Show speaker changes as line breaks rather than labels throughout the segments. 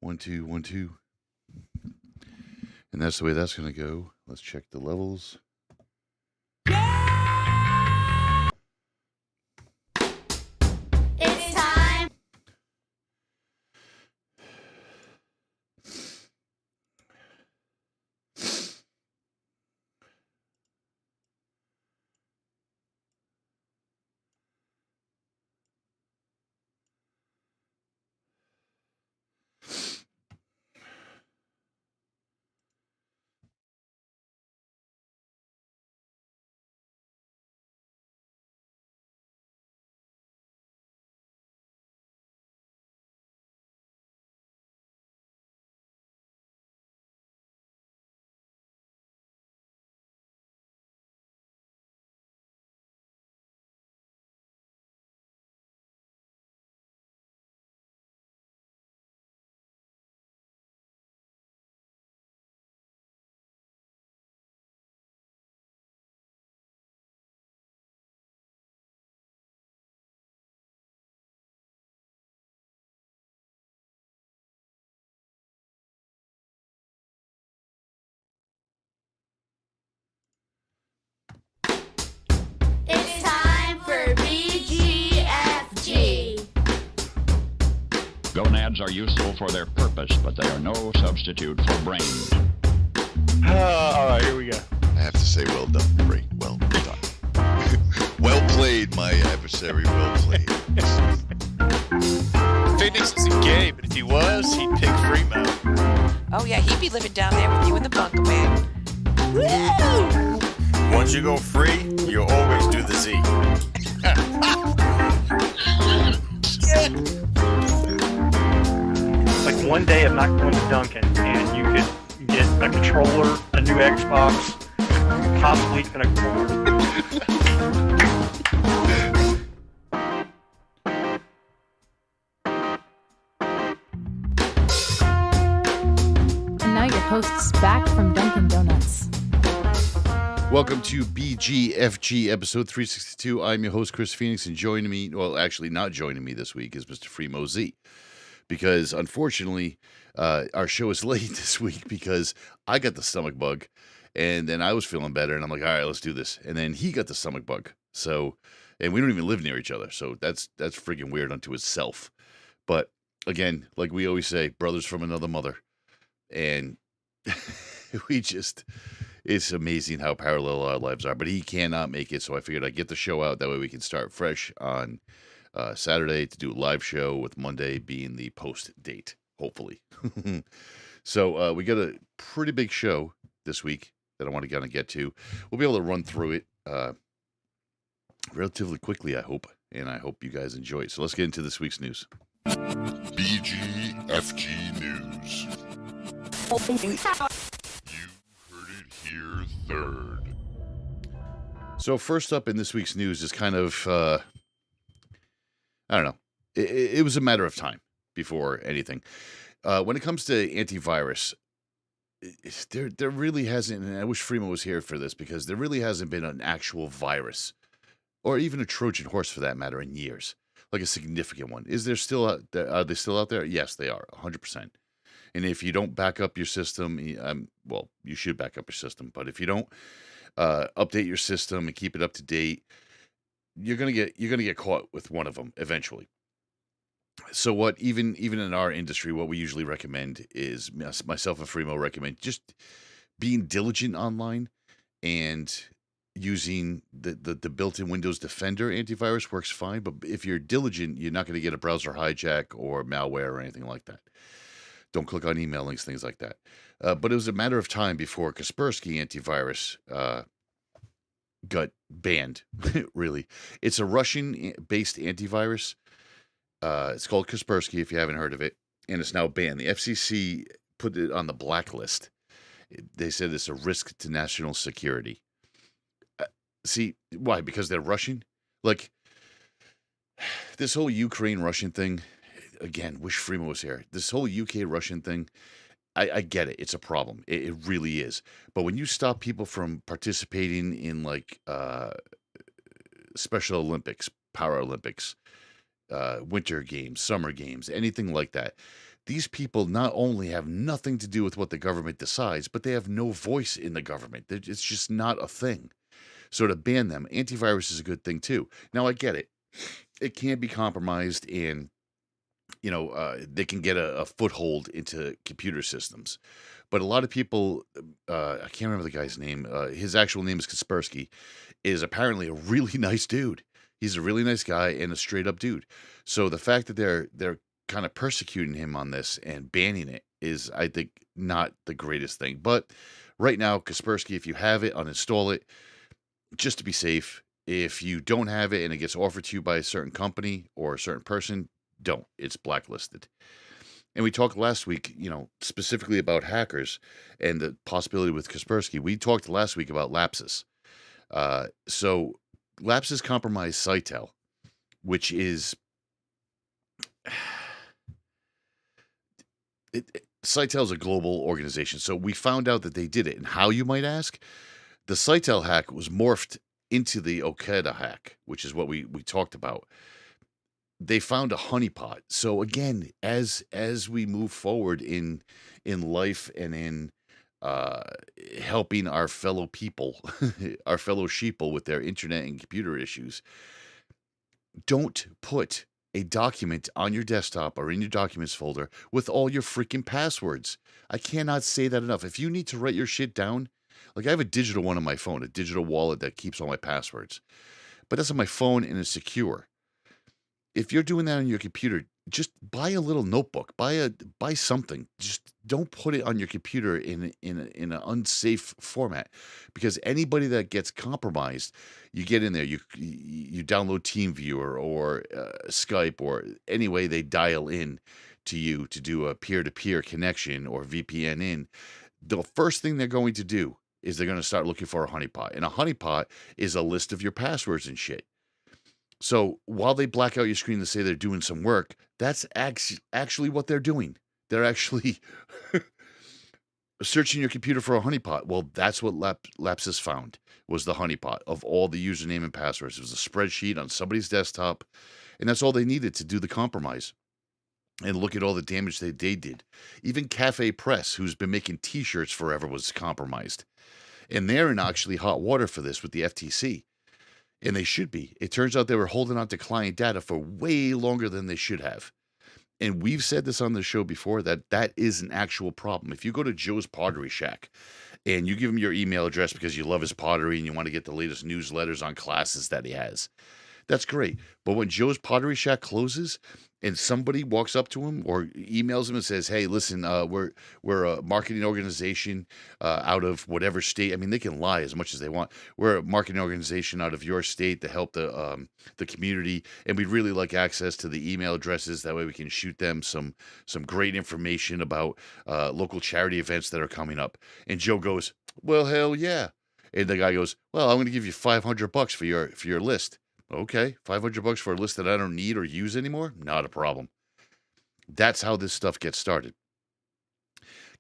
1, 2, 1, 2. And that's the way that's going to go. Let's check the levels.
It's time. It's time for BGFG.
Gonads are useful for their purpose, but they are no substitute for brains.
All right, here we go.
I have to say, well done, Ray. Well done. Well played, my adversary. Well played.
Phoenix isn't gay, but if he was, he'd pick Fremo.
Oh yeah, he'd be living down there with you in the bunker, man. Woo!
Once you go free, you always do the Z.
Like one day of not going to Duncan and you could get a controller, a new Xbox, possibly even a cord.
And now your hosts back from Dunkin' Donuts.
Welcome to BGFG episode 362. I'm your host, Chris Phoenix, and joining me, well, actually not joining me this week is Mr. Fremo Z. Because unfortunately, our show is late this week because I got the stomach bug and then I was feeling better and I'm like, all right, let's do this. And then he got the stomach bug. So, and we don't even live near each other. So that's freaking weird unto itself. But again, like we always say, brothers from another mother. And it's amazing how parallel our lives are. But he cannot make it. So I figured I'd get the show out. That way we can start fresh on Saturday to do a live show with Monday being the post date, hopefully. So we got a pretty big show this week that I want to kind of get to. We'll be able to run through it relatively quickly, I hope, and I hope you guys enjoy it. So let's get into this week's news.
BGFG News. You heard it here third.
So first up in this week's news is kind of, I don't know, it was a matter of time before anything. When it comes to antivirus, there really hasn't, and I wish Fremo was here for this, because there really hasn't been an actual virus, or even a Trojan horse for that matter, in years. Like a significant one. Is there still, are they still out there? Yes, they are, 100%. And if you don't back up your system, well, you should back up your system, but if you don't update your system and keep it up to date, you're gonna get caught with one of them eventually. So what even in our industry, what we usually recommend is, myself and Fremo recommend just being diligent online and using the built-in Windows Defender antivirus works fine. But if you're diligent, you're not going to get a browser hijack or malware or anything like that. Don't click on email links, things like that. But it was a matter of time before Kaspersky antivirus got banned, really. It's a Russian-based antivirus. It's called Kaspersky, if you haven't heard of it, and it's now banned. The FCC put it on the blacklist. They said it's a risk to national security. See, why? Because they're Russian? Like, this whole Ukraine-Russian thing, again, wish Fremo was here. This whole UK-Russian thing, I get it. It's a problem. It really is. But when you stop people from participating in, like, Special Olympics, Paralympics, Winter Games, Summer Games, anything like that, These people not only have nothing to do with what the government decides, but they have no voice in the government. It's just not a thing. So to ban them, antivirus is a good thing too. Now I get it. It can be compromised and they can get a foothold into computer systems. But a lot of people, I can't remember the guy's name. His actual name is Kaspersky, is apparently a really nice dude. He's a really nice guy and a straight up dude. So the fact that they're kind of persecuting him on this and banning it is, I think, not the greatest thing. But right now, Kaspersky, if you have it, uninstall it just to be safe. If you don't have it and it gets offered to you by a certain company or a certain person, don't. It's blacklisted. And we talked last week, specifically about hackers and the possibility with Kaspersky. We talked last week about Lapsus. So Lapsus compromised Sitel, which is Sitel is a global organization. So we found out that they did it. And how, you might ask? The Sitel hack was morphed into the Okta hack, which is what we talked about. They found a honeypot. So again, as we move forward in life and in helping our fellow people, our fellow sheeple with their internet and computer issues, don't put a document on your desktop or in your documents folder with all your freaking passwords. I cannot say that enough. If you need to write your shit down, like I have a digital one on my phone, a digital wallet that keeps all my passwords, but that's on my phone and it's secure. If you're doing that on your computer, just buy a little notebook, buy something. Just don't put it on your computer in an unsafe format, because anybody that gets compromised, you get in there, you download TeamViewer or Skype, or any way they dial in to you to do a peer-to-peer connection or VPN in. The first thing they're going to do is they're going to start looking for a honeypot, and a honeypot is a list of your passwords and shit. So while they black out your screen to say they're doing some work, that's actually what they're doing. They're actually searching your computer for a honeypot. Well, that's what Lapsus found, was the honeypot of all the username and passwords. It was a spreadsheet on somebody's desktop, and that's all they needed to do the compromise. And look at all the damage they did. Even Cafe Press, who's been making T-shirts forever, was compromised. And they're in actually hot water for this with the FTC. And they should be. It turns out they were holding on to client data for way longer than they should have. And we've said this on the show before, that is an actual problem. If you go to Joe's Pottery Shack and you give him your email address because you love his pottery and you want to get the latest newsletters on classes that he has, that's great. But when Joe's Pottery Shack closes and somebody walks up to him or emails him and says, "Hey, listen, we're a marketing organization out of whatever state." I mean, they can lie as much as they want. "We're a marketing organization out of your state to help the community, and we'd really like access to the email addresses. That way, we can shoot them some great information about local charity events that are coming up." And Joe goes, "Well, hell yeah!" And the guy goes, "Well, I'm going to give you $500 for your list." Okay, $500 for a list that I don't need or use anymore? Not a problem. That's how this stuff gets started.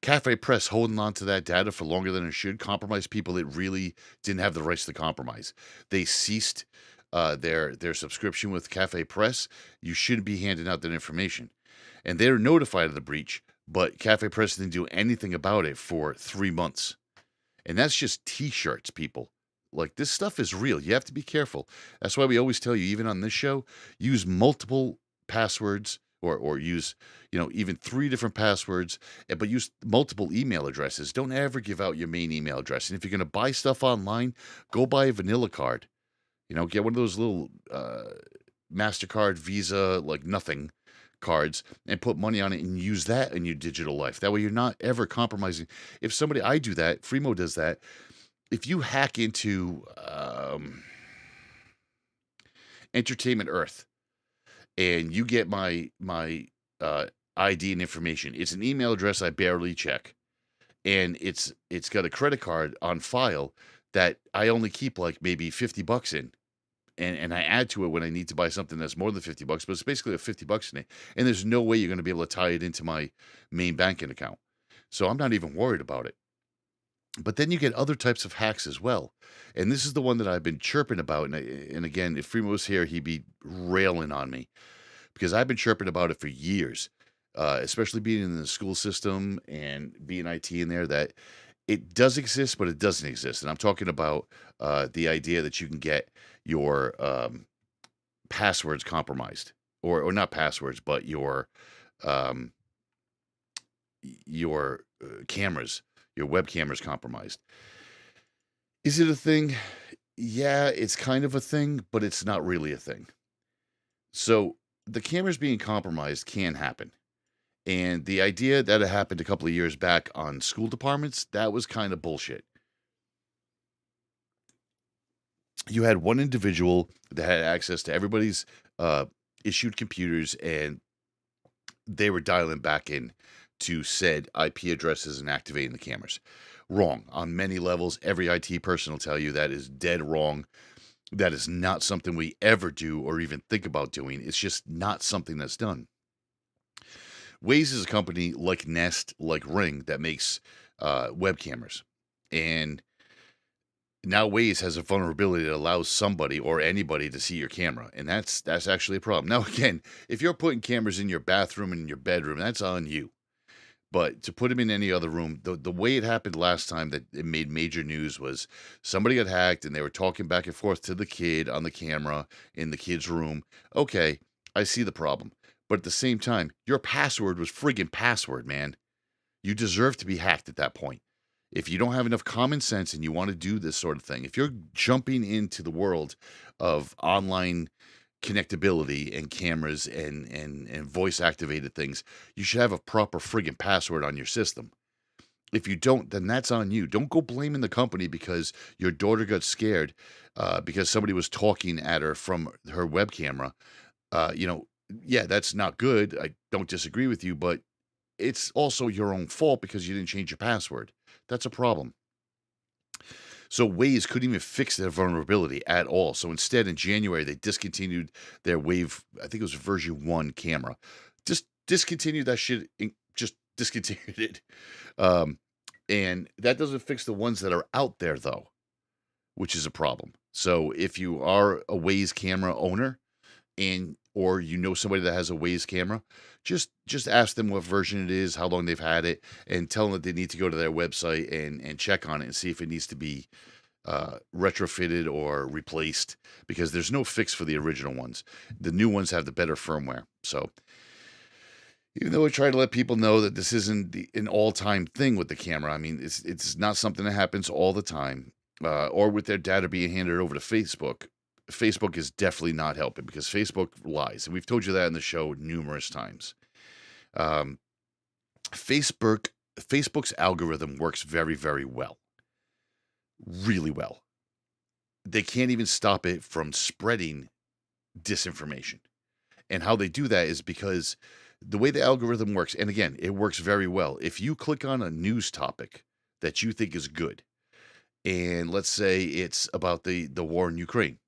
Cafe Press holding on to that data for longer than it should compromised people that really didn't have the rights to compromise. They ceased their subscription with Cafe Press. You shouldn't be handing out that information. And they're notified of the breach, but Cafe Press didn't do anything about it for 3 months. And that's just T-shirts, people. Like, this stuff is real. You have to be careful. That's why we always tell you, even on this show, use multiple passwords or use, even 3 different passwords, but use multiple email addresses. Don't ever give out your main email address. And if you're going to buy stuff online, go buy a vanilla card. Get one of those little MasterCard, Visa, like nothing cards, and put money on it and use that in your digital life. That way you're not ever compromising. If I do that, Fremo does that. If you hack into Entertainment Earth and you get my ID and information, it's an email address I barely check, and it's got a credit card on file that I only keep like maybe $50 in, and I add to it when I need to buy something that's more than $50, but it's basically a $50 in it, and there's no way you're going to be able to tie it into my main banking account, so I'm not even worried about it. But then you get other types of hacks as well. And this is the one that I've been chirping about. And again, if Fremo was here, he'd be railing on me, because I've been chirping about it for years. especially being in the school system and being IT in there, that it does exist, but it doesn't exist. And I'm talking about the idea that you can get your passwords compromised, or not passwords, but um, your cameras, your web cameras compromised. Is it a thing? Yeah, it's kind of a thing, but it's not really a thing. So the cameras being compromised can happen. And the idea that it happened a couple of years back on school departments, that was kind of bullshit. You had one individual that had access to everybody's issued computers, and they were dialing back in to said IP addresses and activating the cameras. Wrong. On many levels, every IT person will tell you that is dead wrong. That is not something we ever do or even think about doing. It's just not something that's done. Waze is a company like Nest, like Ring, that makes web cameras. And now Waze has a vulnerability that allows somebody or anybody to see your camera. And that's actually a problem. Now, again, if you're putting cameras in your bathroom and in your bedroom, that's on you. But to put them in any other room, the way it happened last time that it made major news was somebody got hacked and they were talking back and forth to the kid on the camera in the kid's room. Okay, I see the problem. But at the same time, your password was friggin' password, man. You deserve to be hacked at that point. If you don't have enough common sense and you want to do this sort of thing, if you're jumping into the world of online connectability and cameras and voice activated things, you should have a proper friggin' password on your system. If you don't, then that's on you. Don't go blaming the company because your daughter got scared because somebody was talking at her from her web camera. Yeah, that's not good. I don't disagree with you, but it's also your own fault because you didn't change your password. That's a problem. So Waze couldn't even fix their vulnerability at all. So instead, in January, they discontinued their Wave, I think it was version 1 camera. Just discontinued that shit. Just discontinued it. And that doesn't fix the ones that are out there, though, which is a problem. So if you are a Waze camera owner or you know somebody that has a Waze camera, just ask them what version it is, how long they've had it, and tell them that they need to go to their website and check on it and see if it needs to be retrofitted or replaced, because there's no fix for the original ones. The new ones have the better firmware. So even though I try to let people know that this isn't an all-time thing with the camera, I mean, it's not something that happens all the time, or with their data being handed over to Facebook. Facebook is definitely not helping because Facebook lies. And we've told you that in the show numerous times. Facebook's algorithm works very, very well. Really well. They can't even stop it from spreading disinformation. And how they do that is because the way the algorithm works, and again, it works very well. If you click on a news topic that you think is good, and let's say it's about the war in Ukraine,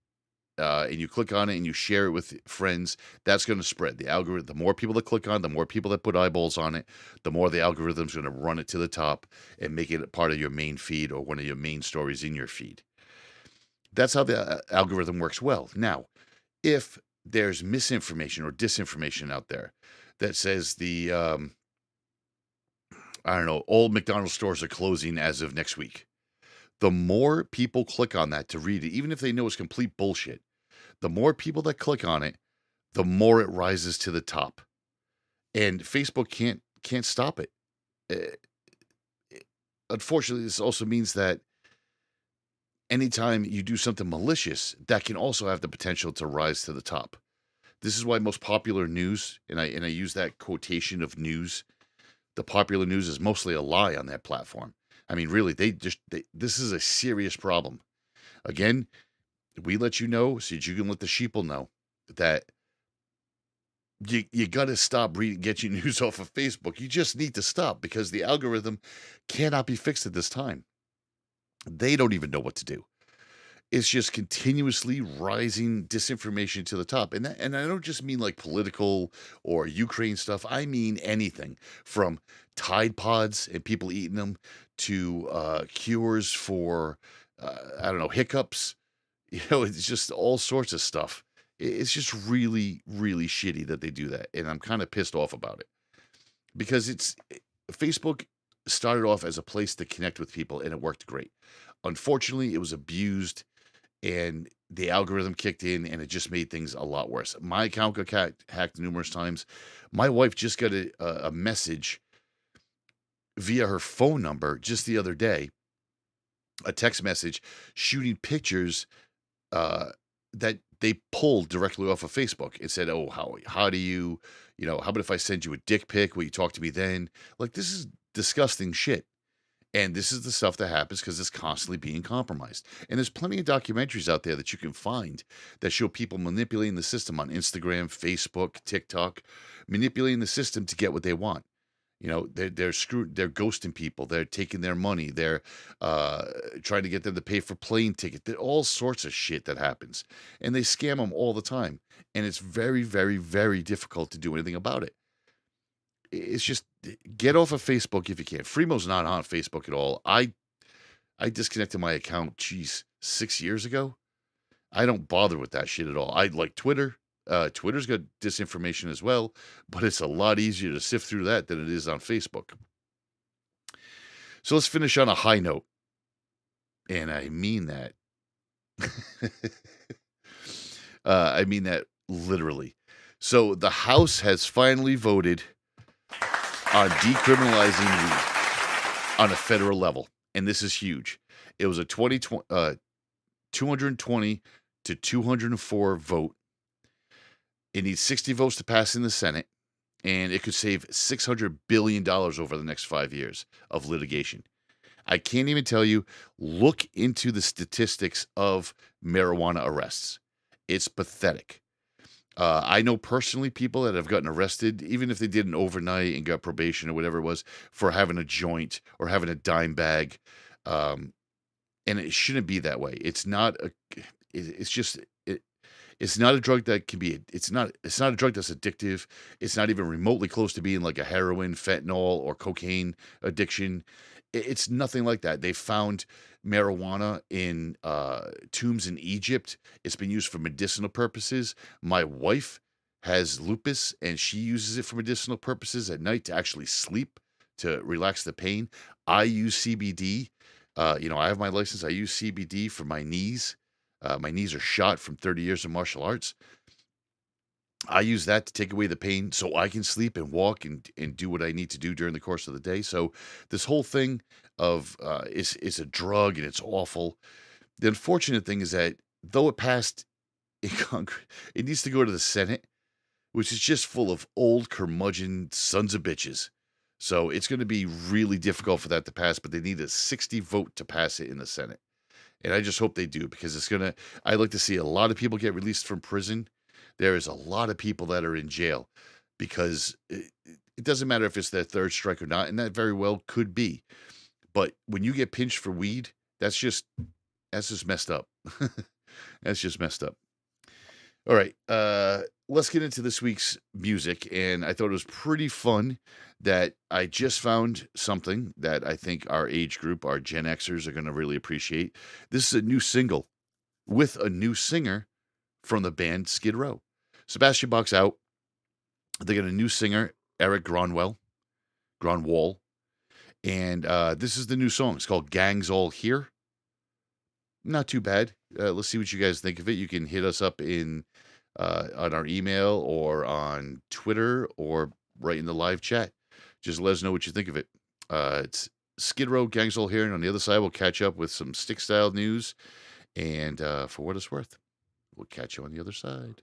and you click on it and you share it with friends, that's going to spread. The algorithm, the more people that click on, the more people that put eyeballs on it, the more the algorithm's going to run it to the top and make it part of your main feed or one of your main stories in your feed. That's how the algorithm works well. Now, if there's misinformation or disinformation out there that says all McDonald's stores are closing as of next week, the more people click on that to read it, even if they know it's complete bullshit, the more people that click on it, the more it rises to the top. And Facebook can't stop it. Unfortunately, this also means that anytime you do something malicious, that can also have the potential to rise to the top. This is why most popular news, and I use that quotation of news, the popular news is mostly a lie on that platform. I mean, really, this is a serious problem. Again, we let you know so that you can let the sheeple know that you got to stop get your news off of Facebook. You just need to stop because the algorithm cannot be fixed at this time. They don't even know what to do. It's just continuously rising disinformation to the top. And I don't just mean like political or Ukraine stuff. I mean anything from Tide Pods and people eating them to cures for, hiccups. It's just all sorts of stuff. It's just really, really shitty that they do that. And I'm kind of pissed off about it. because Facebook started off as a place to connect with people, and it worked great. Unfortunately, it was abused, and the algorithm kicked in, and it just made things a lot worse. My account got hacked numerous times. My wife just got a message via her phone number just the other day, a text message shooting pictures that they pulled directly off of Facebook and said, "Oh, how do you, how about if I send you a dick pic? Will you talk to me then?" Like, this is disgusting shit. And this is the stuff that happens because it's constantly being compromised. And there's plenty of documentaries out there that you can find that show people manipulating the system on Instagram, Facebook, TikTok, manipulating the system to get what they want. They're ghosting people. They're taking their money. They're trying to get them to pay for plane tickets. There's all sorts of shit that happens. And they scam them all the time. And it's very, very, very difficult to do anything about it. It's just, get off of Facebook if you can. Freemo's not on Facebook at all. I disconnected my account, 6 years ago. I don't bother with that shit at all. I like Twitter. Twitter's got disinformation as well, but it's a lot easier to sift through that than it is on Facebook. So let's finish on a high note. And I mean that. I mean that literally. So the House has finally voted on decriminalizing weed on a federal level. And this is huge. It was a 220 to 204 vote. It needs 60 votes to pass in the Senate, and it could save $600 billion over the next 5 years of litigation. I can't even tell you, look into the statistics of marijuana arrests. It's pathetic. I know personally people that have gotten arrested, even if they did an overnight and got probation or whatever it was, for having a joint or having a dime bag. And it shouldn't be that way. It's not it's not a drug that can be, it's not a drug that's addictive. It's not even remotely close to being like a heroin, fentanyl, or cocaine addiction. It's nothing like that. They found marijuana in tombs in Egypt. It's been used for medicinal purposes. My wife has lupus, and she uses it for medicinal purposes at night to actually sleep, to relax the pain. I use CBD. I have my license. I use CBD for my knees. My knees are shot from 30 years of martial arts. I use that to take away the pain so I can sleep and walk and do what I need to do during the course of the day. So this whole thing of is a drug, and it's awful. The unfortunate thing is that though it passed in Congress, it needs to go to the Senate, which is just full of old curmudgeon sons of bitches. So it's going to be really difficult for that to pass, but they need a 60 vote to pass it in the Senate. And I just hope they do, because I'd like to see a lot of people get released from prison. There is a lot of people that are in jail because it doesn't matter if it's their third strike or not, and that very well could be. But when you get pinched for weed, that's just messed up. That's just messed up. All right, let's get into this week's music. And I thought it was pretty fun that I just found something that I think our age group, our Gen Xers, are going to really appreciate. This is a new single with a new singer from the band Skid Row. Sebastian Bach's out. They got a new singer, Eric Gronwall. And this is the new song. It's called Gangs All Here. Not too bad. Let's see what you guys think of it. You can hit us up on our email or on Twitter or right in the live chat. Just let us know what you think of it. It's Skid Row, Gangs All Here. And on the other side, we'll catch up with some stick style news. And for what it's worth, we'll catch you on the other side.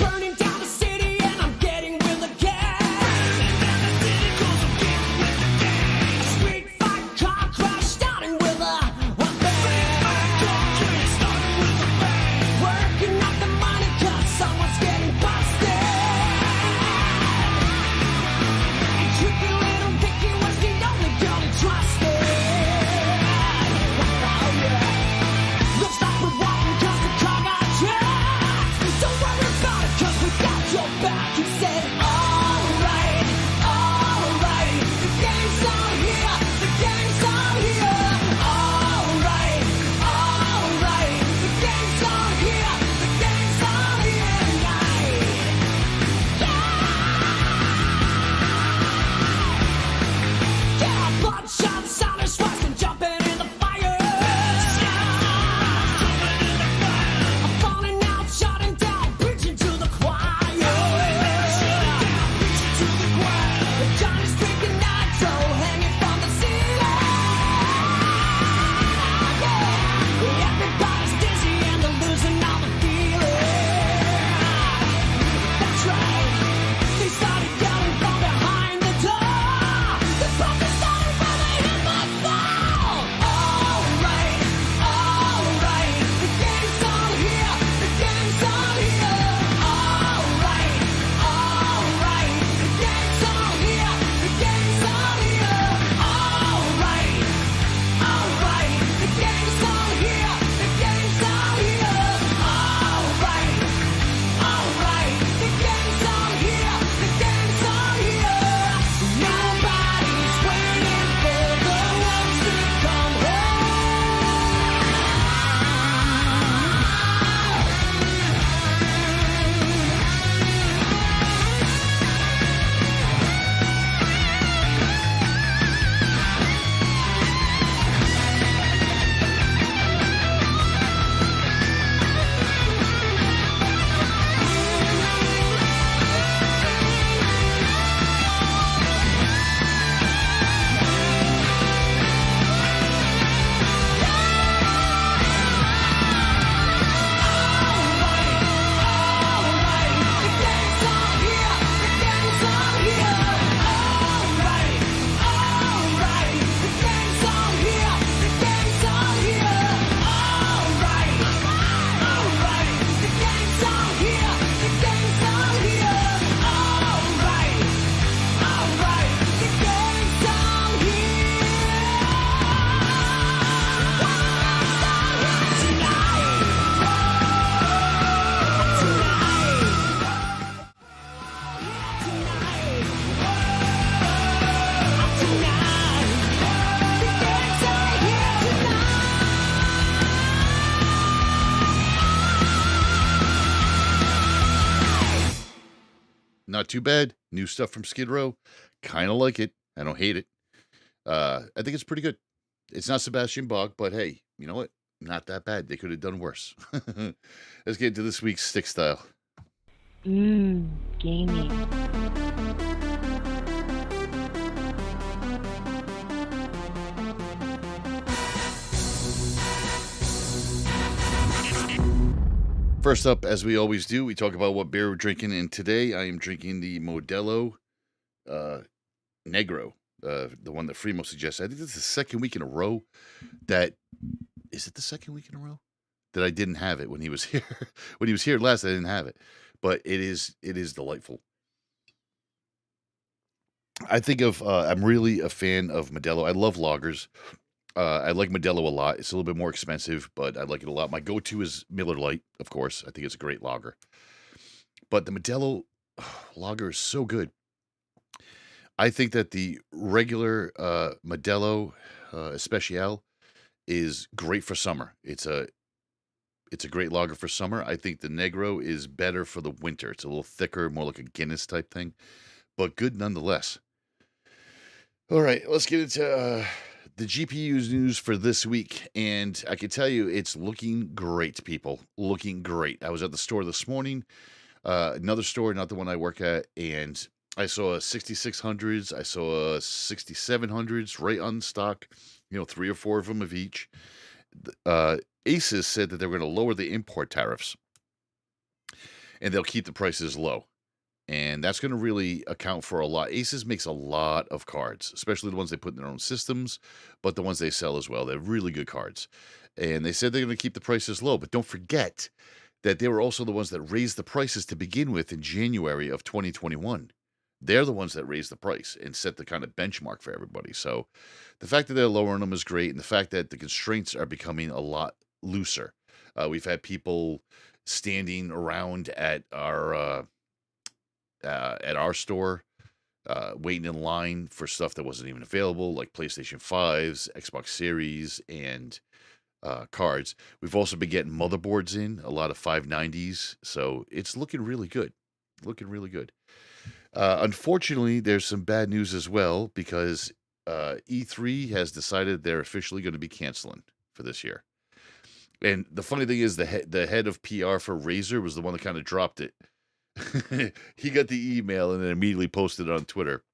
Burning down the city and I'm getting with the gas. A street fight, car crash, starting with a bang. Working up the money 'cause someone's getting busted. And tricky little Vicky was the only girl he trusted.
not too bad. New stuff from Skid Row. Kind of like it. I don't hate it. I think it's pretty good. It's not Sebastian Bach, but hey, you know what? Not that bad. They could have done worse. Let's get into this week's Stick Style.
Gaming.
First up, as we always do, we talk about what beer we're drinking, and today I am drinking the Modelo Negro, the one that Fremo suggested. I think this is the second week in a row that... Is it the second week in a row? That I didn't have it when he was here. When he was here last, I didn't have it. But it is delightful. I think I'm really a fan of Modelo. I love lagers. I like Modelo a lot. It's a little bit more expensive, but I like it a lot. My go-to is Miller Lite, of course. I think it's a great lager. But the Modelo lager is so good. I think that the regular Modelo Especial is great for summer. It's a great lager for summer. I think the Negro is better for the winter. It's a little thicker, more like a Guinness type thing, but good nonetheless. All right, let's get into the GPU's news for this week, and I can tell you it's looking great, people. Looking great. I was at the store this morning, another store, not the one I work at, and I saw a 6600s, I saw a 6700s right on stock, 3 or 4 of them of each. Asus said that they're going to lower the import tariffs, and they'll keep the prices low. And that's going to really account for a lot. Asus makes a lot of cards, especially the ones they put in their own systems, but the ones they sell as well. They're really good cards. And they said they're going to keep the prices low. But don't forget that they were also the ones that raised the prices to begin with in January of 2021. They're the ones that raised the price and set the kind of benchmark for everybody. So the fact that they're lowering them is great. And the fact that the constraints are becoming a lot looser. We've had people standing around at our store, waiting in line for stuff that wasn't even available, like PlayStation 5s, Xbox Series, and cards. We've also been getting motherboards in, a lot of 590s, so it's looking really good. Looking really good. Unfortunately, there's some bad news as well, because E3 has decided they're officially going to be canceling for this year. And the funny thing is, the head of PR for Razer was the one that kind of dropped it. He got the email and then immediately posted it on Twitter.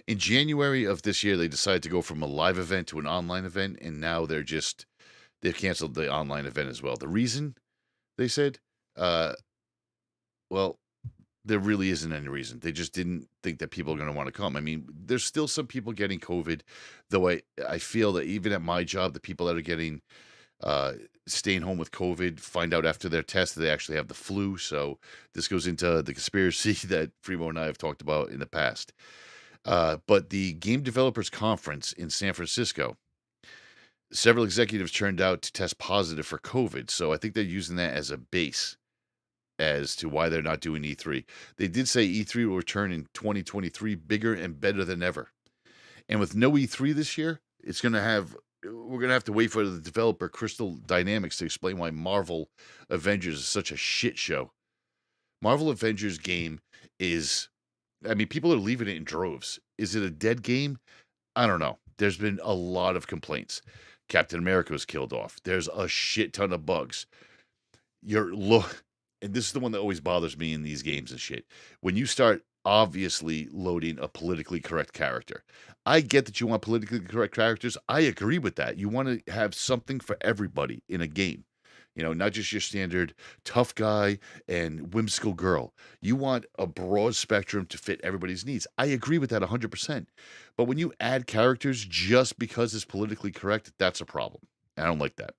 In January of this year, they decided to go from a live event to an online event, and now they've canceled the online event as well. The reason, they said, well, there really isn't any reason. They just didn't think that people are going to want to come. I mean, there's still some people getting COVID, though I feel that even at my job, the people that are getting staying home with COVID find out after their test that they actually have the flu. So this goes into the conspiracy that Fremo and I have talked about in the past. But the Game Developers Conference in San Francisco, several executives turned out to test positive for COVID. So I think they're using that as a base as to why they're not doing E3. They did say E3 will return in 2023 bigger and better than ever. And with no E3 this year, we're going to have to wait for the developer Crystal Dynamics to explain why Marvel Avengers is such a shit show. Marvel Avengers game is, people are leaving it in droves. Is it a dead game? I don't know. There's been a lot of complaints. Captain America was killed off. There's a shit ton of bugs. And this is the one that always bothers me in these games and shit. When you start obviously loading a politically correct character. I get that you want politically correct characters. I agree with that. You want to have something for everybody in a game. Not just your standard tough guy and whimsical girl. You want a broad spectrum to fit everybody's needs. I agree with that 100%. But when you add characters just because it's politically correct, that's a problem. I don't like that.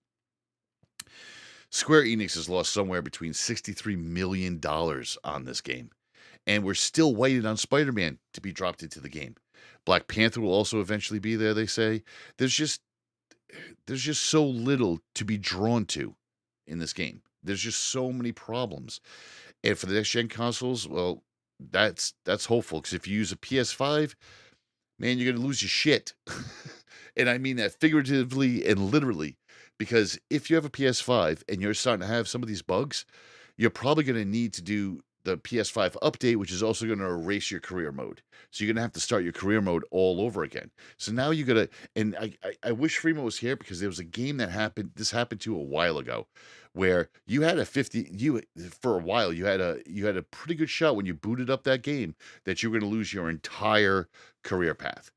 Square Enix has lost somewhere between $63 million on this game. And we're still waiting on Spider-Man to be dropped into the game. Black Panther will also eventually be there, they say. There's just so little to be drawn to in this game. There's just so many problems. And for the next-gen consoles, well, that's hopeful. Because if you use a PS5, man, you're going to lose your shit. And I mean that figuratively and literally. Because if you have a PS5 and you're starting to have some of these bugs, you're probably going to need to do the PS5 update, which is also going to erase your career mode. So you're going to have to start your career mode all over again. So now you got to, and I wish Freemo was here because there was a game that happened. This happened to a while ago, where you had a 50. For a while you had a pretty good shot when you booted up that game that you were going to lose your entire career path.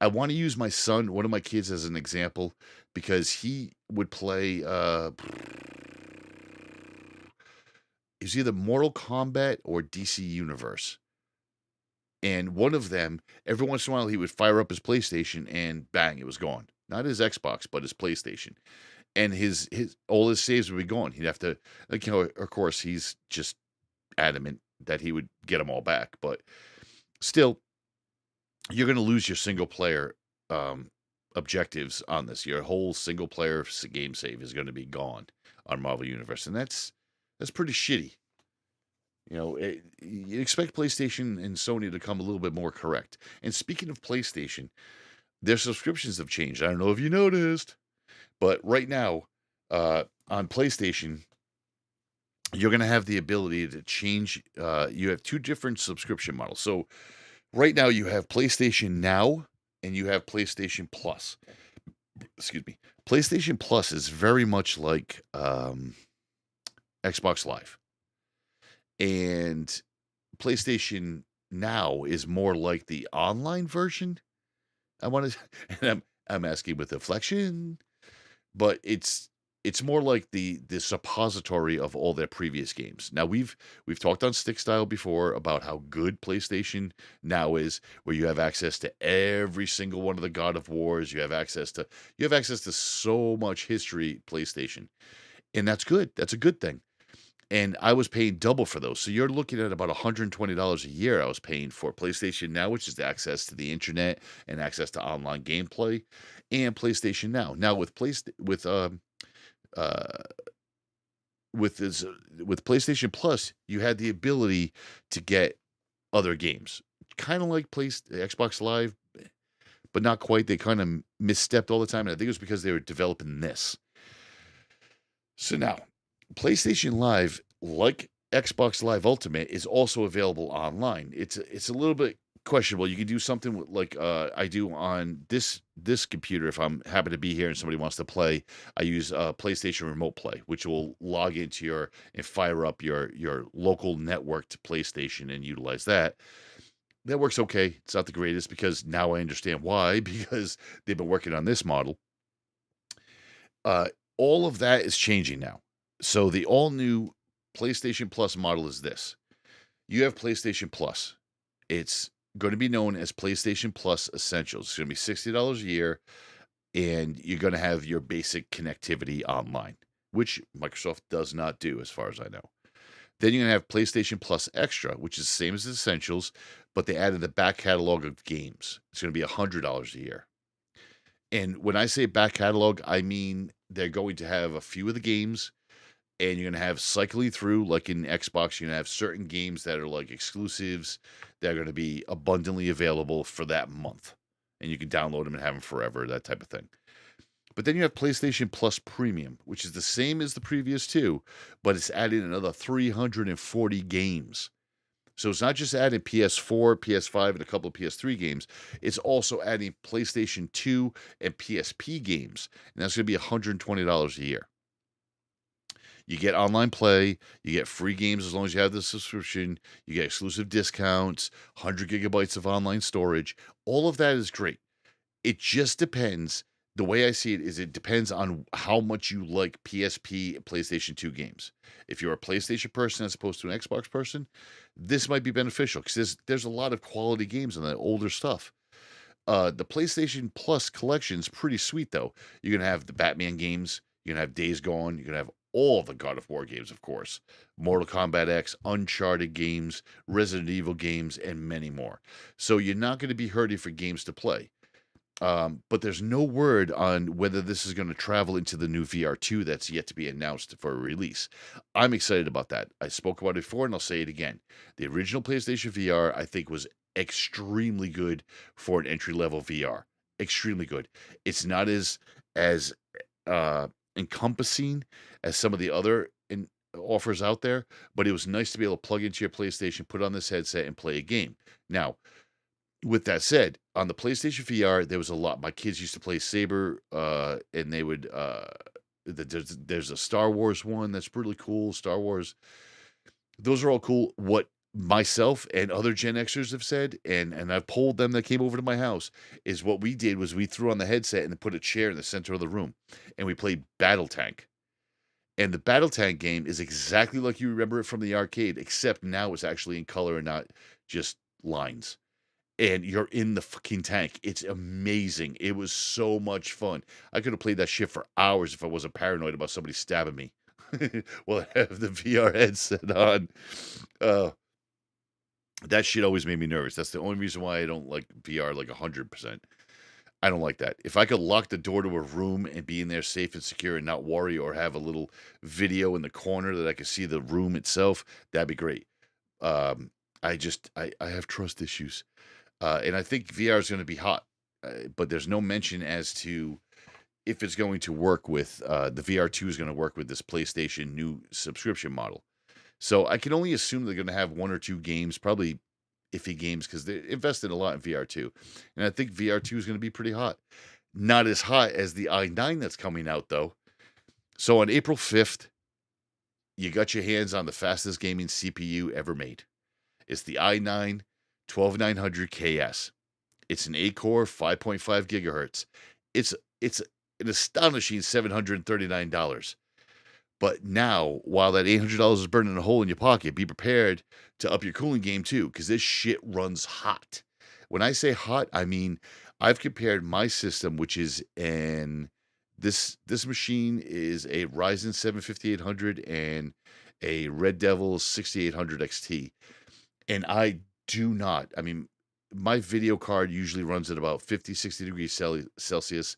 I want to use my son, one of my kids, as an example because he would play. It was either Mortal Kombat or DC Universe. And one of them, every once in a while, he would fire up his PlayStation and bang, it was gone. Not his Xbox, but his PlayStation. And his all his saves would be gone. He'd have to, like, of course, he's just adamant that he would get them all back. But still, you're going to lose your single player objectives on this. Your whole single player game save is going to be gone on Marvel Universe. And that's pretty shitty. You expect PlayStation and Sony to come a little bit more correct. And speaking of PlayStation, their subscriptions have changed. I don't know if you noticed, but right now on PlayStation, you're going to have the ability to change. You have two different subscription models. So right now you have PlayStation Now and you have PlayStation Plus. Excuse me. PlayStation Plus is very much like Xbox Live. And PlayStation Now is more like the online version. And I'm asking with inflection, but it's more like the suppository of all their previous games. Now we've talked on Stick Style before about how good PlayStation Now is, where you have access to every single one of the God of Wars. You have access to so much history PlayStation, and that's good. That's a good thing. And I was paying double for those. So you're looking at about $120 a year I was paying for PlayStation Now, which is the access to the internet and access to online gameplay, and PlayStation Now. Now with PlayStation Plus, you had the ability to get other games, kind of like Xbox Live, but not quite. They kind of misstepped all the time, and I think it was because they were developing this. So now, PlayStation Live, like Xbox Live Ultimate, is also available online. It's a little bit questionable. You can do something like I do on this computer. If I'm happen to be here and somebody wants to play, I use PlayStation Remote Play, which will log into and fire up your local networked PlayStation and utilize that. That works okay. It's not the greatest because now I understand why, because they've been working on this model. All of that is changing now. So the all-new PlayStation Plus model is this. You have PlayStation Plus. It's going to be known as PlayStation Plus Essentials. It's going to be $60 a year, and you're going to have your basic connectivity online, which Microsoft does not do as far as I know. Then you're going to have PlayStation Plus Extra, which is the same as Essentials, but they added the back catalog of games. It's going to be $100 a year. And when I say back catalog, I mean they're going to have a few of the games, and you're going to have cycling through, like in Xbox, you're going to have certain games that are like exclusives that are going to be abundantly available for that month. And you can download them and have them forever, that type of thing. But then you have PlayStation Plus Premium, which is the same as the previous two, but it's adding another 340 games. So it's not just adding PS4, PS5, and a couple of PS3 games. It's also adding PlayStation 2 and PSP games. And that's going to be $120 a year. You get online play, you get free games as long as you have the subscription, you get exclusive discounts, 100 gigabytes of online storage. All of that is great. It just depends. The way I see it is it depends on how much you like PSP and PlayStation 2 games. If you're a PlayStation person as opposed to an Xbox person, this might be beneficial because there's a lot of quality games on that older stuff. The PlayStation Plus collection is pretty sweet, though. You're going to have the Batman games. You're going to have Days Gone. You're going to have all the God of War games, of course. Mortal Kombat X, Uncharted games, Resident Evil games, and many more. So you're not going to be hurting for games to play. But there's no word on whether this is going to travel into the new VR2 that's yet to be announced for a release. I'm excited about that. I spoke about it before, and I'll say it again. The original PlayStation VR, I think, was extremely good for an entry-level VR. Extremely good. It's not as encompassing as some of the other offers out there, but it was nice to be able to plug into your PlayStation, put on this headset, and play a game. Now, with that said, on the PlayStation VR, there was a lot. My kids used to play Saber, and they would. There's a Star Wars one that's really cool. Star Wars, those are all cool. What myself and other Gen Xers have said, and I've polled them that came over to my house, is what we did was we threw on the headset and put a chair in the center of the room, and we played Battle Tank. And the Battle Tank game is exactly like you remember it from the arcade, except now it's actually in color and not just lines. And you're in the fucking tank. It's amazing. It was so much fun. I could have played that shit for hours if I wasn't paranoid about somebody stabbing me. Well, I have the VR headset on. That shit always made me nervous. That's the only reason why I don't like VR like 100%. I don't like that. If I could lock the door to a room and be in there safe and secure and not worry, or have a little video in the corner that I could see the room itself, that'd be great. I have trust issues. And I think VR is going to be hot, but there's no mention as to if it's going to work with the VR2 is going to work with this PlayStation new subscription model. So I can only assume they're going to have one or two games, probably iffy games, because they invested a lot in VR2. And I think VR2 is going to be pretty hot. Not as hot as the i9 that's coming out, though. So on April 5th, you got your hands on the fastest gaming CPU ever made. It's the i9 12900KS. It's an 8-core, 5.5 gigahertz. It's an astonishing $739. But now, while that $800 is burning a hole in your pocket, be prepared to up your cooling game too, because this shit runs hot. When I say hot, I mean I've compared my system, which is this machine is a Ryzen 7 5800 and a Red Devil 6800 XT, and I mean, my video card usually runs at about 50, 60 degrees Celsius.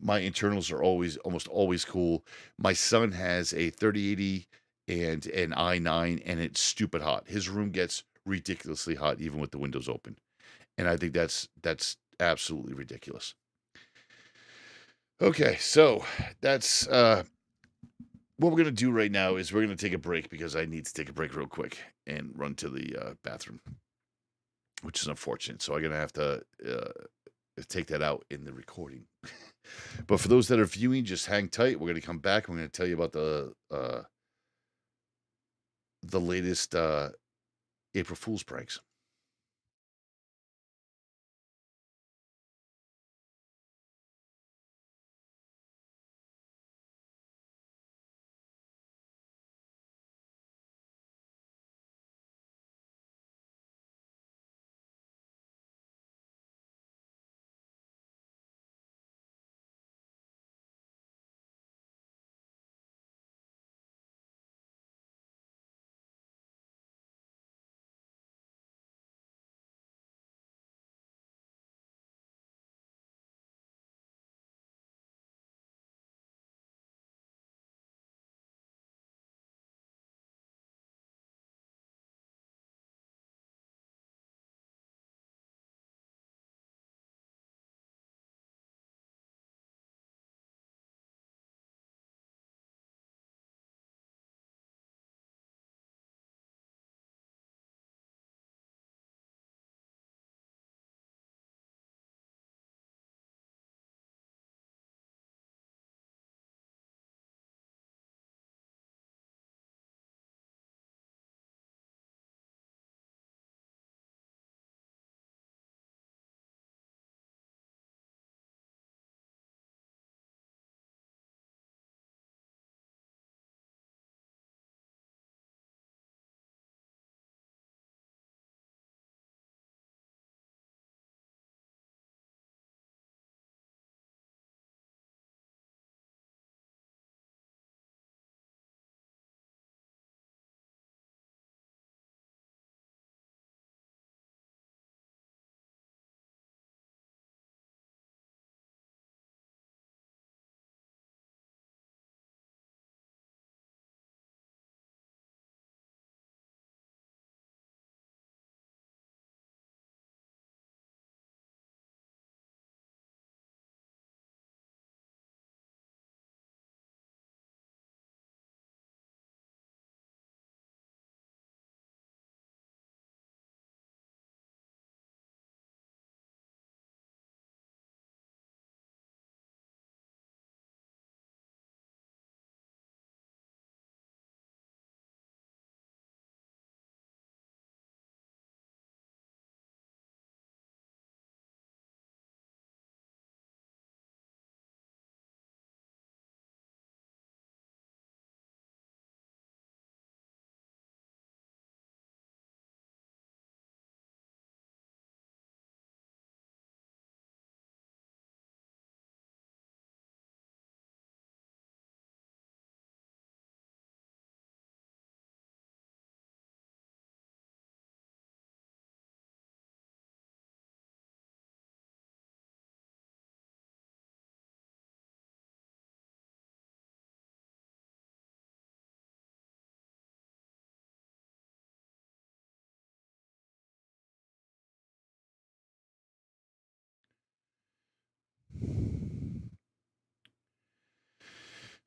My internals are almost always cool. My son has a 3080 and an i9, and it's stupid hot. His room gets ridiculously hot even with the windows open. And I think that's absolutely ridiculous. Okay, so that's what we're going to do right now is we're going to take a break, because I need to take a break real quick and run to the bathroom, which is unfortunate. So I'm going to have to take that out in the recording. But for those that are viewing, just hang tight. We're going to come back. I'm going to tell you about the latest April Fool's pranks.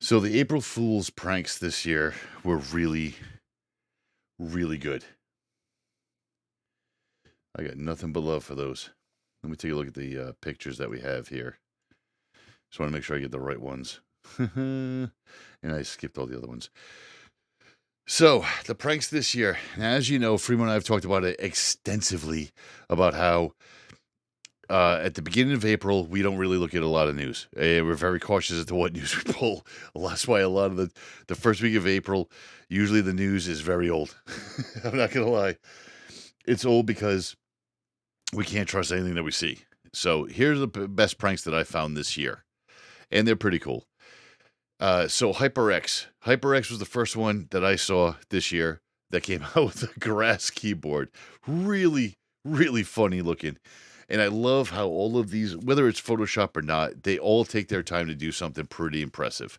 So the April Fool's pranks this year were really, really good. I got nothing but love for those. Let me take a look at the pictures that we have here. Just want to make sure I get the right ones. And I skipped all the other ones. So, the pranks this year. Now, as you know, Fremont and I have talked about it extensively about how at the beginning of April, we don't really look at a lot of news. We're very cautious as to what news we pull. That's why a lot of the first week of April, usually the news is very old. I'm not going to lie. It's old because we can't trust anything that we see. So here's the best pranks that I found this year. And they're pretty cool. So HyperX. HyperX was the first one that I saw this year that came out with a grass keyboard. Really, really funny looking. And I love how all of these, whether it's Photoshop or not, they all take their time to do something pretty impressive.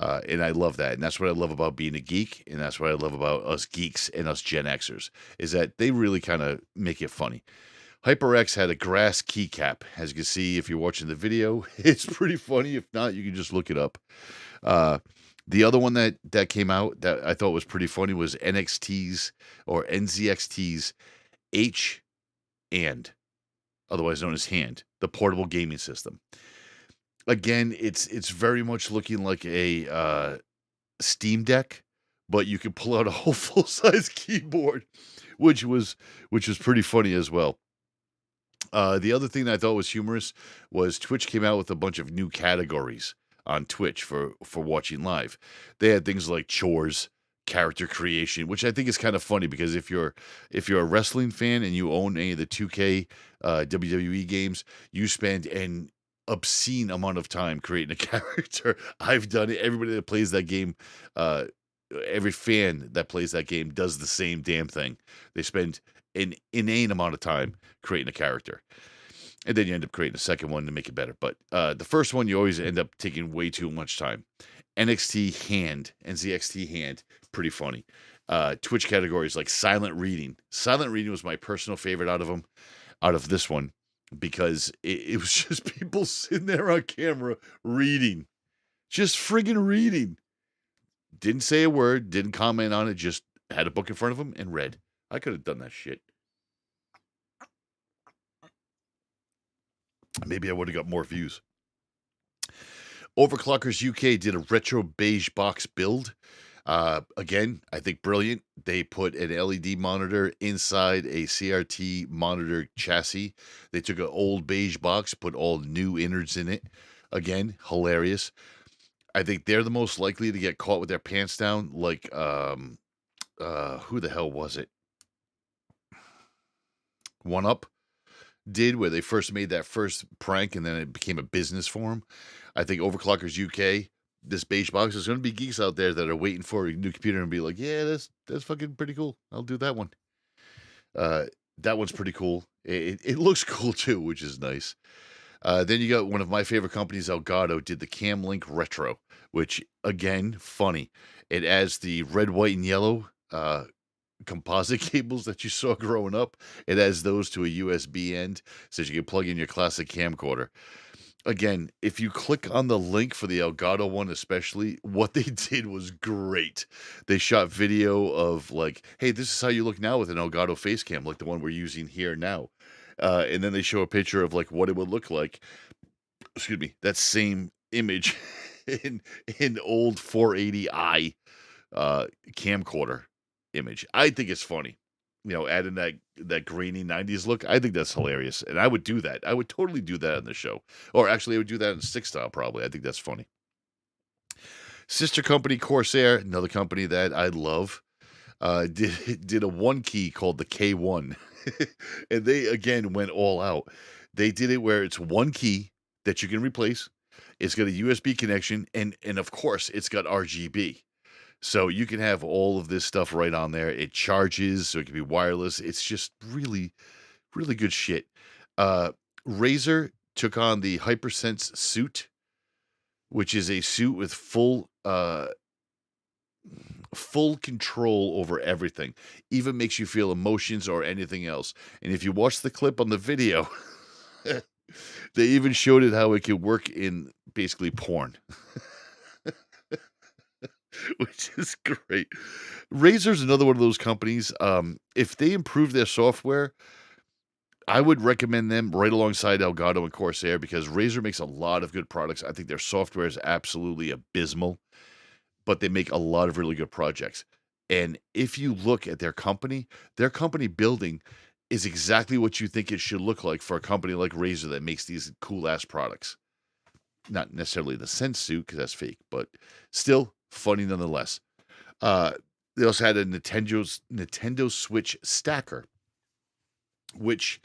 And I love that. And that's what I love about being a geek. And that's what I love about us geeks and us Gen Xers, is that they really kind of make it funny. HyperX had a grass keycap. As you can see, if you're watching the video, it's pretty funny. If not, you can just look it up. The other one that came out that I thought was pretty funny was NXT's or NZXT's H and, otherwise known as Hand, the portable gaming system. Again, it's very much looking like a Steam Deck, but you can pull out a whole full-size keyboard, which was pretty funny as well. The other thing that I thought was humorous was Twitch came out with a bunch of new categories on Twitch for watching live. They had things like chores, character creation, which I think is kind of funny because if you're a wrestling fan and you own any of the 2K WWE games, you spend an obscene amount of time creating a character. I've done it. Everybody that plays that game, every fan that plays that game does the same damn thing. They spend an inane amount of time creating a character. And then you end up creating a second one to make it better. But the first one, you always end up taking way too much time. NXT Hand, NZXT Hand, pretty funny. Twitch categories like silent reading. Silent reading was my personal favorite out of this one, because it was just people sitting there on camera reading. Just friggin' reading. Didn't say a word, didn't comment on it, just had a book in front of them and read. I could have done that shit. Maybe I would have got more views. Overclockers UK did a retro beige box build. Again, I think brilliant. They put an LED monitor inside a CRT monitor chassis. They took an old beige box, put all new innards in it. Again, hilarious. I think they're the most likely to get caught with their pants down. Like, who the hell was it? 1UP did, where they first made that first prank and then it became a business for them. I think Overclockers UK, this beige box, is going to be geeks out there that are waiting for a new computer and be like, yeah, that's fucking pretty cool. I'll do that one. That one's pretty cool. It looks cool too, which is nice. Then you got one of my favorite companies, Elgato, did the Camlink Retro, which, again, funny. It adds the red, white, and yellow composite cables that you saw growing up. It adds those to a USB end so that you can plug in your classic camcorder. Again, if you click on the link for the Elgato one especially, what they did was great. They shot video of like, hey, this is how you look now with an Elgato face cam, like the one we're using here now. And then they show a picture of like what it would look like. Excuse me, that same image in old 480i camcorder image. I think it's funny. You know, adding that grainy 90s look, I think that's hilarious. And I would do that. I would totally do that on the show. Or actually, I would do that in Stick Style, probably. I think that's funny. Sister company Corsair, another company that I love, did a one key called the K1. And they, again, went all out. They did it where it's one key that you can replace. It's got a USB connection. And of course, it's got RGB. So you can have all of this stuff right on there. It charges, so it can be wireless. It's just really, really good shit. Razer took on the HyperSense suit, which is a suit with full control over everything. Even makes you feel emotions or anything else. And if you watch the clip on the video, they even showed it how it could work in basically porn. which is great. Razer's another one of those companies. If they improve their software, I would recommend them right alongside Elgato and Corsair because Razer makes a lot of good products. I think their software is absolutely abysmal, but they make a lot of really good projects. And if you look at their company building is exactly what you think it should look like for a company like Razer that makes these cool ass products. Not necessarily the Sense suit because that's fake, but still funny nonetheless. They also had a Nintendo Switch stacker, which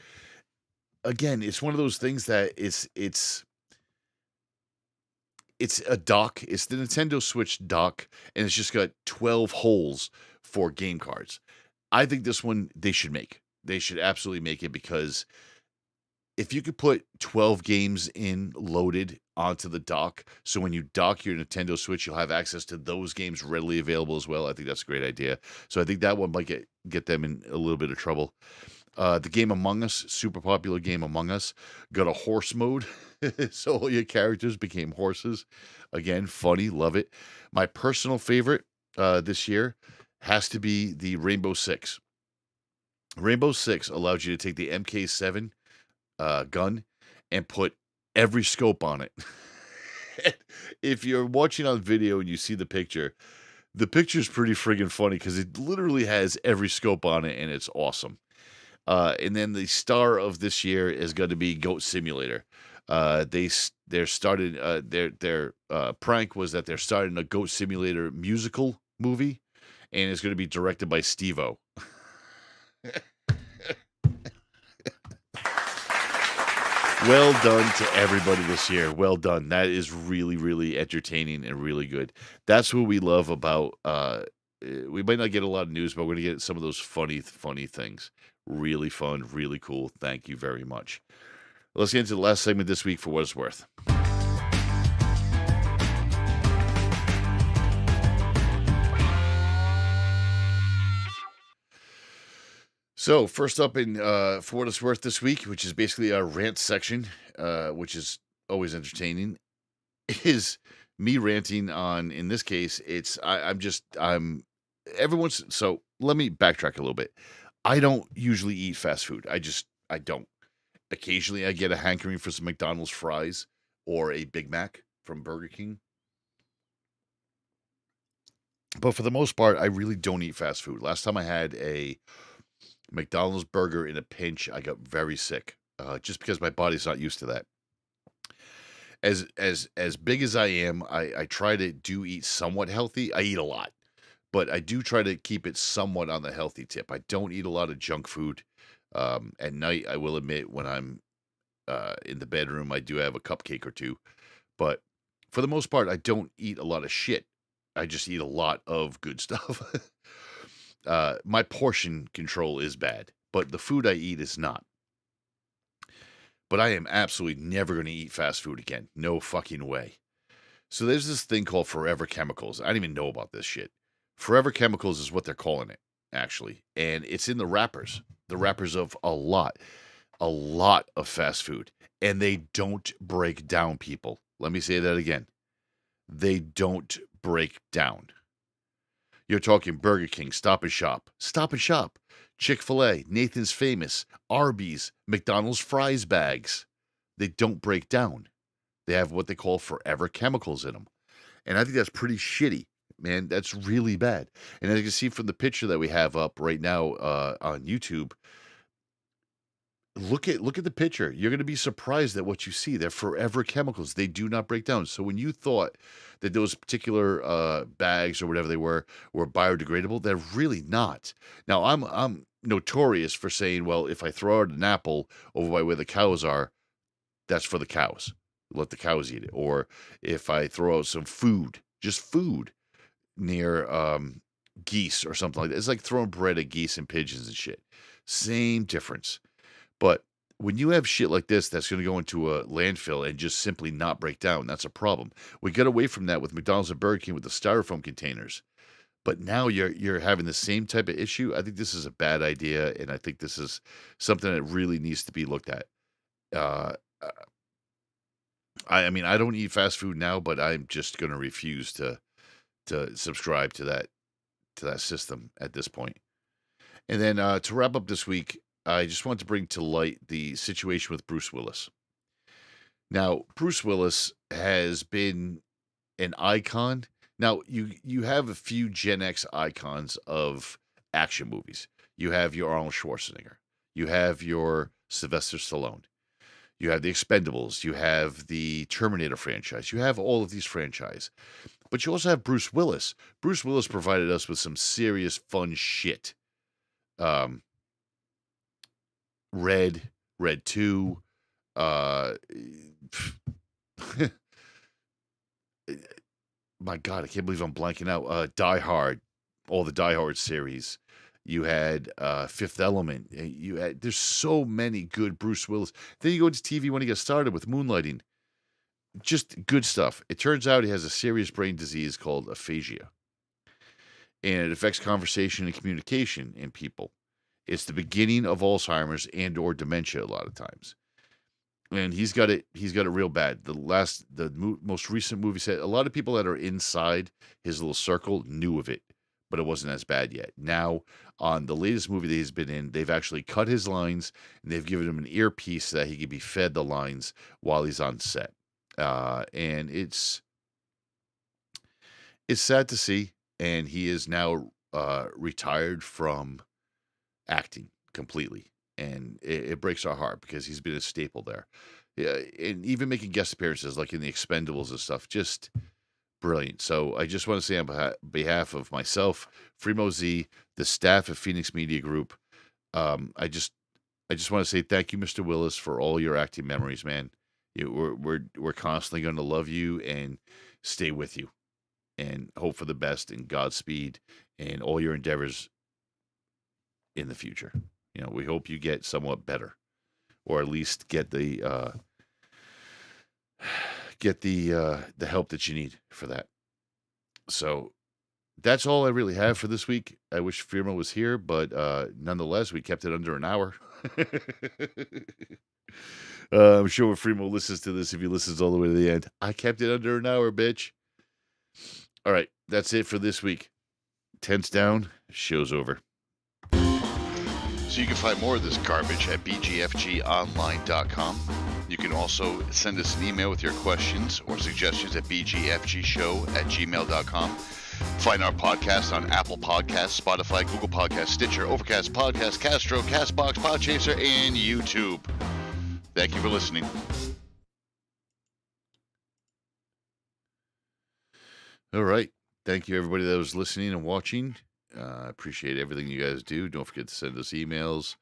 again, it's one of those things that it's a dock. It's the Nintendo Switch dock, and it's just got 12 holes for game cards. I think this one they should make. They should absolutely make it because if you could put 12 games in loaded onto the dock, so when you dock your Nintendo Switch, you'll have access to those games readily available as well. I think that's a great idea. So I think that one might get them in a little bit of trouble. The game Among Us, super popular game Among Us, got a horse mode. So all your characters became horses. Again, funny, love it. My personal favorite this year has to be the Rainbow Six. Rainbow Six allows you to take the MK7 gun and put every scope on it. If you're watching on video and you see the picture's pretty friggin' funny because it literally has every scope on it and it's awesome. And then the star of this year is going to be Goat Simulator. Their prank was that they're starting a Goat Simulator musical movie, and it's going to be directed by Steve-O. Well done to everybody this year. Well done. That is really, really entertaining and really good. That's what we love about. We might not get a lot of news, but we're going to get some of those funny things. Really fun, really cool. Thank you very much. Let's get into the last segment this week for what it's worth. So first up in for what it's worth this week, which is basically our rant section, which is always entertaining, is me ranting on. In this case, I'm everyone's. So let me backtrack a little bit. I don't usually eat fast food. I don't. Occasionally, I get a hankering for some McDonald's fries or a Big Mac from Burger King. But for the most part, I really don't eat fast food. Last time I had a McDonald's burger in a pinch, I got very sick, just because my body's not used to that. As big as I am, I try to eat somewhat healthy. I eat a lot, but I do try to keep it somewhat on the healthy tip. I don't eat a lot of junk food. At night, I will admit, when I'm in the bedroom, I do have a cupcake or two. But for the most part, I don't eat a lot of shit. I just eat a lot of good stuff. My portion control is bad, but the food I eat is not. But I am absolutely never going to eat fast food again. No fucking way. So there's this thing called Forever Chemicals. I didn't even know about this shit. Forever Chemicals is what they're calling it, actually. And it's in the wrappers of a lot of fast food. And they don't break down, people. Let me say that again. They don't break down. You're talking Burger King, Stop and Shop, Chick-fil-A, Nathan's Famous, Arby's, McDonald's fries bags. They don't break down. They have what they call Forever Chemicals in them. And I think that's pretty shitty, man. That's really bad. And as you can see from the picture that we have up right now on YouTube, look at the picture. You're going to be surprised at what you see. They're Forever Chemicals. They do not break down. So when you thought that those particular bags or whatever they were biodegradable, they're really not. Now I'm notorious for saying, well, if I throw out an apple over by where the cows are, that's for the cows. Let the cows eat it. Or if I throw out some food, just food near geese or something like that, it's like throwing bread at geese and pigeons and shit. Same difference. But when you have shit like this that's going to go into a landfill and just simply not break down, that's a problem. We got away from that with McDonald's and Burger King with the styrofoam containers. But now you're having the same type of issue. I think this is a bad idea, and I think this is something that really needs to be looked at. I mean, I don't eat fast food now, but I'm just going to refuse to to subscribe to that system at this point. And then to wrap up this week, I just want to bring to light the situation with Bruce Willis. Now, Bruce Willis has been an icon. Now, you have a few Gen X icons of action movies. You have your Arnold Schwarzenegger. You have your Sylvester Stallone. You have the Expendables. You have the Terminator franchise. You have all of these franchises. But you also have Bruce Willis. Bruce Willis provided us with some serious fun shit. Red 2, my God, I can't believe I'm blanking out. Die Hard, all the Die Hard series. You had Fifth Element. There's so many good Bruce Willis. Then you go to TV when he got started with Moonlighting. Just good stuff. It turns out he has a serious brain disease called aphasia. And it affects conversation and communication in people. It's the beginning of Alzheimer's and or dementia a lot of times. And he's got it real bad. The most recent movie said a lot of people that are inside his little circle knew of it, but it wasn't as bad yet. Now, on the latest movie that he's been in, they've actually cut his lines and they've given him an earpiece so that he can be fed the lines while he's on set. And it's sad to see. And he is now retired from acting completely. And it breaks our heart because he's been a staple there. Yeah, and even making guest appearances like in the Expendables and stuff, just brilliant. So I just want to say on behalf of myself, Fremo Z, the staff of Phoenix Media Group, I just want to say thank you, Mr. Willis, for all your acting memories, man. We're constantly going to love you and stay with you and hope for the best and Godspeed and all your endeavors in the future. We hope you get somewhat better, or at least get the help that you need for that. So that's all I really have for this week. I wish Firma was here, but nonetheless, we kept it under an hour. I'm sure when Firma listens to this, if he listens all the way to the end, I kept it under an hour, bitch. All right, that's it for this week. Tense down, show's over.
So you can find more of this garbage at bgfgonline.com. You can also send us an email with your questions or suggestions at bgfgshow@gmail.com. Find our podcast on Apple Podcasts, Spotify, Google Podcasts, Stitcher, Overcast, Podcast, Castro, Castbox, Podchaser, and YouTube. Thank you for listening.
All right. Thank you, everybody that was listening and watching. Appreciate everything you guys do. Don't forget to send us emails,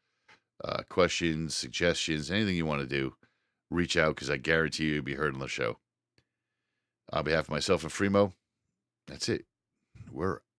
questions, suggestions, anything you want to do. Reach out because I guarantee you'll be heard on the show. On behalf of myself and Fremo, that's it. We're